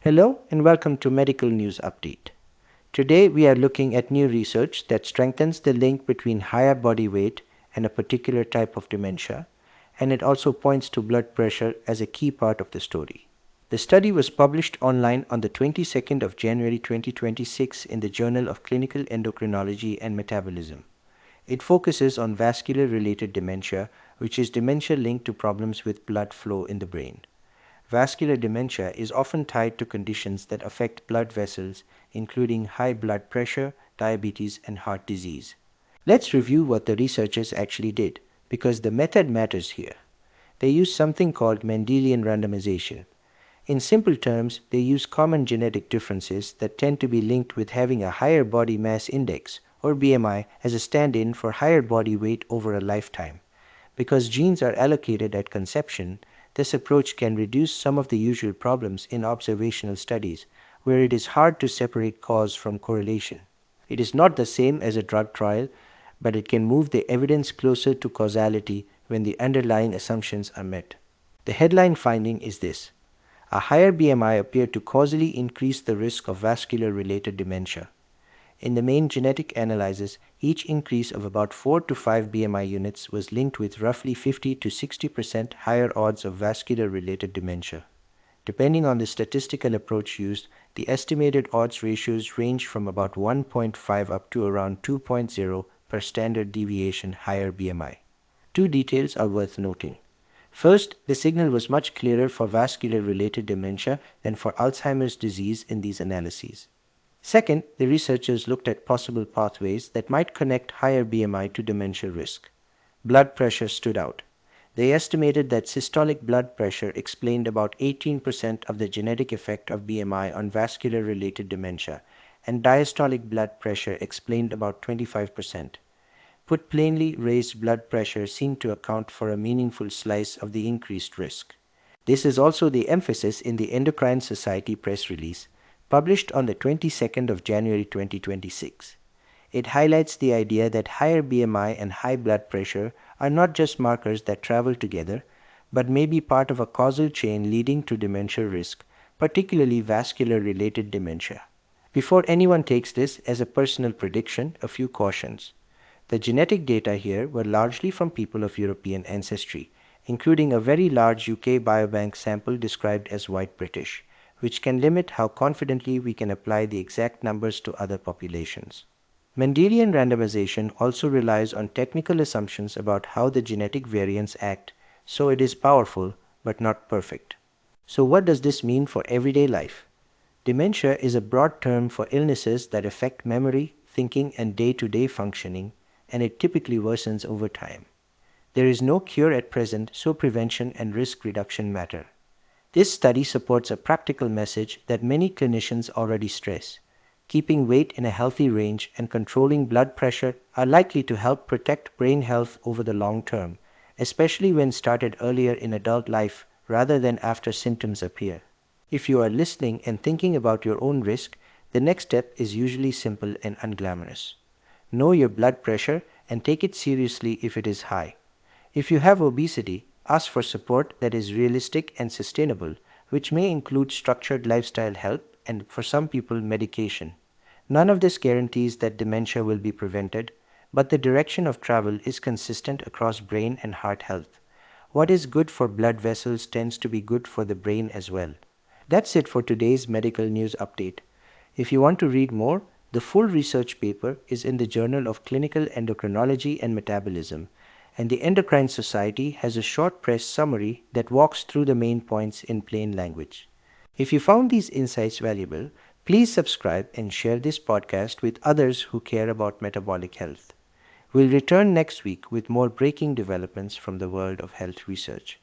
Hello and welcome to Medical News Update. Today we are looking at new research that strengthens the link between higher body weight and a particular type of dementia, and it also points to blood pressure as a key part of the story. The study was published online on the 22nd of January 2026 in the Journal of Clinical Endocrinology and Metabolism. It focuses on vascular-related dementia, which is dementia linked to problems with blood flow in the brain. Vascular dementia is often tied to conditions that affect blood vessels, including high blood pressure, diabetes, and heart disease. Let's review what the researchers actually did, because the method matters here. They used something called Mendelian randomization. In simple terms, they use common genetic differences that tend to be linked with having a higher body mass index, or BMI, as a stand-in for higher body weight over a lifetime. Because genes are allocated at conception, this approach can reduce some of the usual problems in observational studies, where it is hard to separate cause from correlation. It is not the same as a drug trial, but it can move the evidence closer to causality when the underlying assumptions are met. The headline finding is this: a higher BMI appeared to causally increase the risk of vascular-related dementia. In the main genetic analysis, each increase of about 4 to 5 BMI units was linked with roughly 50 to 60% higher odds of vascular-related dementia. Depending on the statistical approach used, the estimated odds ratios range from about 1.5 up to around 2.0 per standard deviation higher BMI. Two details are worth noting. First, the signal was much clearer for vascular-related dementia than for Alzheimer's disease in these analyses. Second, the researchers looked at possible pathways that might connect higher BMI to dementia risk. Blood pressure stood out. They estimated that systolic blood pressure explained about 18% of the genetic effect of BMI on vascular-related dementia, and diastolic blood pressure explained about 25%. Put plainly, raised blood pressure seemed to account for a meaningful slice of the increased risk. This is also the emphasis in the Endocrine Society press release, published on the 22nd of January 2026. It highlights the idea that higher BMI and high blood pressure are not just markers that travel together, but may be part of a causal chain leading to dementia risk, particularly vascular-related dementia. Before anyone takes this as a personal prediction, a few cautions. The genetic data here were largely from people of European ancestry, including a very large UK biobank sample described as white British, which can limit how confidently we can apply the exact numbers to other populations. Mendelian randomization also relies on technical assumptions about how the genetic variants act, so it is powerful but not perfect. So what does this mean for everyday life? Dementia is a broad term for illnesses that affect memory, thinking, and day-to-day functioning, and it typically worsens over time. There is no cure at present, so prevention and risk reduction matter. This study supports a practical message that many clinicians already stress. Keeping weight in a healthy range and controlling blood pressure are likely to help protect brain health over the long term, especially when started earlier in adult life rather than after symptoms appear. If you are listening and thinking about your own risk, the next step is usually simple and unglamorous. Know your blood pressure and take it seriously if it is high. If you have obesity, ask for support that is realistic and sustainable, which may include structured lifestyle help and, for some people, medication. None of this guarantees that dementia will be prevented, but the direction of travel is consistent across brain and heart health. What is good for blood vessels tends to be good for the brain as well. That's it for today's medical news update. If you want to read more, the full research paper is in the Journal of Clinical Endocrinology and Metabolism, and the Endocrine Society has a short press summary that walks through the main points in plain language. If you found these insights valuable, please subscribe and share this podcast with others who care about metabolic health. We'll return next week with more breaking developments from the world of health research.